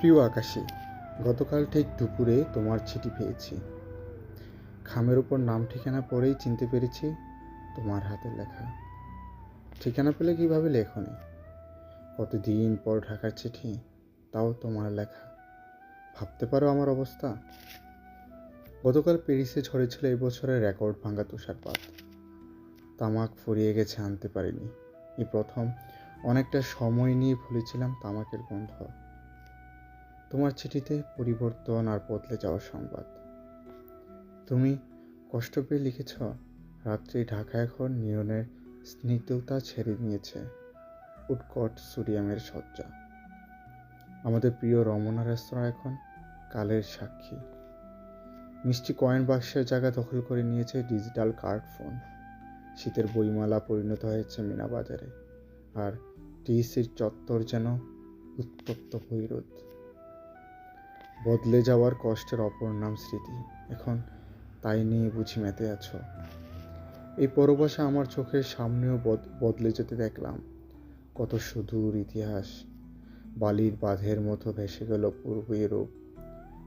প্রিয় আকাশী, গতকাল ঠিক দুপুরে তোমার চিঠি পেয়েছি। খামের উপর নাম ঠিকানা পড়েই চিনতে পেরেছি তোমার হাতের লেখা। ঠিকানা পেলে কিভাবে লেখনি? কতদিন পর ঢাকার চিঠি, তাও তোমার লেখা। ভাবতে পারো আমার অবস্থা। গতকাল প্যারিসে ঝরেছিল এই বছরের রেকর্ড ভাঙা তুষারপাত। তামাক ফুরিয়ে গেছে, আনতে পারিনি। এই প্রথম অনেকটা সময় নিয়ে ভুলেছিলাম তামাকের গন্ধ। তোমার চিঠিতে পরিবর্তন আর বদলে যাওয়ার সংবাদ। তুমি কষ্ট পেয়ে লিখেছ, রাত্রি ঢাকা এখন নিয়নের স্নিগ্ধতা ছেড়ে নিয়েছে, উৎকট সোডিয়ামের সজ্জা। আমাদের প্রিয় রমনা রেস্তোরাঁ এখন কালের সাক্ষী। মিষ্টি কয়েন বাক্সের জায়গা দখল করে নিয়েছে ডিজিটাল কার্ড ফোন। শীতের বইমালা পরিণত হয়েছে মিনা বাজারে, আর টিএসির চত্বর যেন উত্তপ্ত বৈরুত। বদলে যাওয়ার কষ্টের অপর নাম স্মৃতি। এখন তাই নিয়ে বুঝি মেতে আছো। এই পরবাসে আমার চোখের সামনেও বদলে যেতে দেখলাম কত সুদূর ইতিহাস। বালির বাঁধের মতো ভেসে গেল পূর্ব ইউরোপ।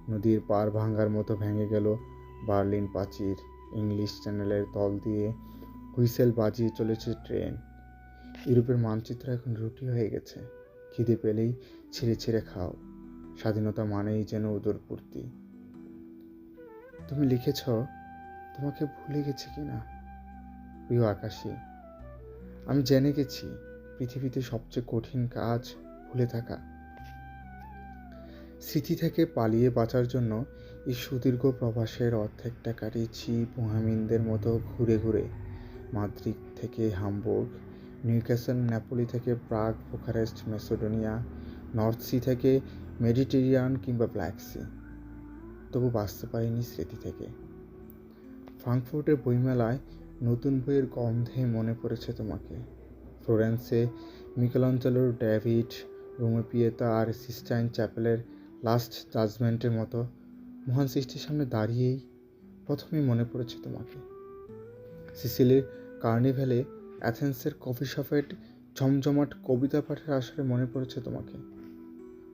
নদীর পার ভাঙার মতো ভেঙে গেল বার্লিন প্রাচীর। ইংলিশ চ্যানেলের তল দিয়ে হুইসেল বাজিয়ে চলেছে ট্রেন। ইউরোপের মানচিত্র এখন রুটি হয়ে গেছে। খিদে পেলেই ছিঁড়ে ছিঁড়ে খাও। স্বাধীনতা মানেই যেন উদরপূর্তি। তুমি লিখেছ, তোমাকে ভুলে গেছি কিনা। প্রিয় আকাশী, আমি জেনে গেছি পৃথিবীতে সবচেয়ে কঠিন কাজ ভুলে থাকা। স্মৃতি থেকে পালিয়ে বাঁচার জন্য এই সুদীর্ঘ প্রবাসের অর্ধেকটা কাটিয়েছি মুহামিনদের মতো ঘুরে ঘুরে। মাদ্রিদ থেকে হামবুর্গ, নিউক্যাসল নেপোলি থেকে প্রাগ, বুখারেস্ট মেসোডোনিয়া, নর্থ সি থেকে মেডিটেরিয়ান কিংবা ব্ল্যাক সি। তবু বাঁচতে পারিনি স্মৃতি থেকে। ফ্রাঙ্কফুর্টের বইমেলায় নতুন বইয়ের গন্ধে মনে পড়েছে তোমাকে। ফ্লোরেন্সে মিকেলাঞ্জেলোর ডেভিড, রোমে পিয়েতা আর সিস্টাইন চ্যাপেলের লাস্ট জাজমেন্টের মতো মহান সৃষ্টির সামনে দাঁড়িয়েই প্রথমেই মনে পড়েছে তোমাকে। সিসিলির কার্নিভ্যালে, অ্যাথেন্সের কফি শপের জমজমাট কবিতা পাঠের আসরে মনে পড়েছে তোমাকে।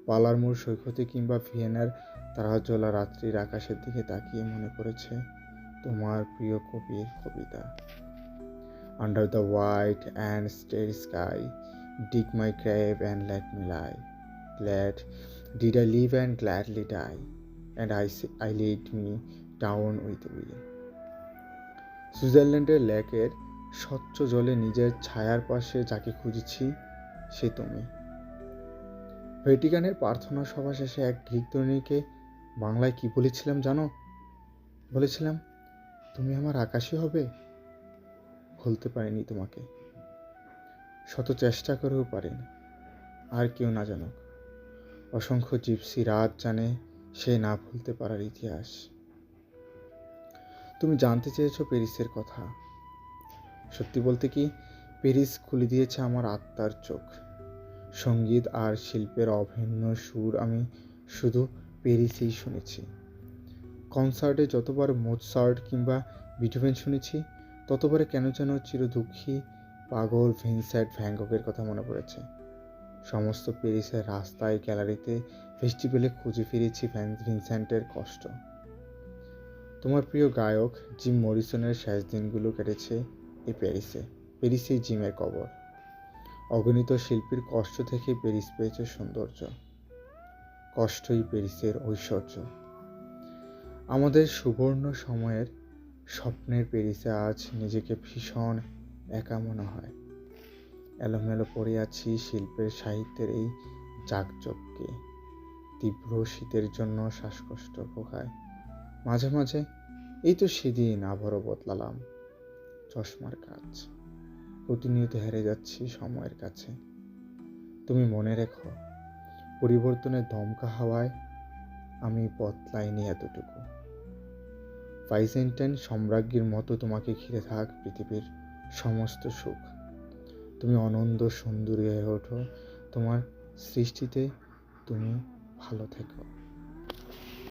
পালারমোর সৈকতে কিংবা ভিয়েনার তারাজ্জলা রাত্রির আকাশের দিকে তাকিয়ে মনে পড়েছে তোমার প্রিয় কবির কবিতা। Under the white and starry sky, dig my grave and let me lie. Glad did I live and gladly die, and I laid me down with will. সুইজারল্যান্ডের লেকের স্বচ্ছ জলে নিজের ছায়ার পাশে যাকে খুঁজেছি সে তুমি। ভ্যাটিকানের প্রার্থনা সভা শেষে এক গ্রিক তরুণীকে বাংলায় কি বলেছিলাম জানো? বলেছিলাম, তুমি আমার আকাশী হবে। ভুলতে পারিনি তোমাকে, শত চেষ্টা করেও পারিনি। আর কেউ না জানুক, অসংখ্য জিপসি রাত জানে সে না ভুলতে পারার ইতিহাস। তুমি জানতে চেয়েছো প্যারিসের কথা। সত্যি বলতে কি, প্যারিস খুলে দিয়েছে আমার আত্মার চোখ। সঙ্গীত আর শিল্পের অভিন্ন সুর আমি শুধু প্যারিসেই শুনেছি। কনসার্টে যতবার মোৎসার্ট কিংবা বিথোভেন শুনেছি, ততবারে কেন যেন চিরদুঃখী পাগল ভিনসেন্ট ভ্যান গঘের কথা মনে পড়েছে। সমস্ত প্যারিসের রাস্তায়, গ্যালারিতে, ফেস্টিভ্যালে খুঁজে ফিরেছি ভিনসেন্টের কষ্ট। তোমার প্রিয় গায়ক জিম মরিসনের শেষ দিনগুলো কেটেছে এই প্যারিসেই জিমের কবর। অগণিত শিল্পীর কষ্ট থেকে প্যারিস পেয়েছে সৌন্দর্য। কষ্টই প্যারিসের ঐশ্বর্য। আমাদের সুবর্ণ সময়ের স্বপ্নের প্যারিসে আজ নিজেকে ভীষণ একা মনে হয়। এলোমেলো পড়ে আছি শিল্পের সাহিত্যের এই জাঁকজমকে। তীব্র শীতের জন্য শ্বাসকষ্ট ভোগায়। মাঝে মাঝে এই তো সেদিন আবারও বদলালাম চশমার কাজ। প্রতিনিয়ত হেরে যাচ্ছি সময়ের কাছে। তুমি মনে রেখো, পরিবর্তনের দমকা হাওয়ায় আমি বদলাইনি এতটুকু। বাইজেন্টাইন সম্রাজ্ঞীর মতো তোমাকে ঘিরে থাক পৃথিবীর সমস্ত সুখ। তুমি অনন্ত সুন্দরী হয়ে ওঠো। তোমার সৃষ্টিতে তুমি ভালো থেকো।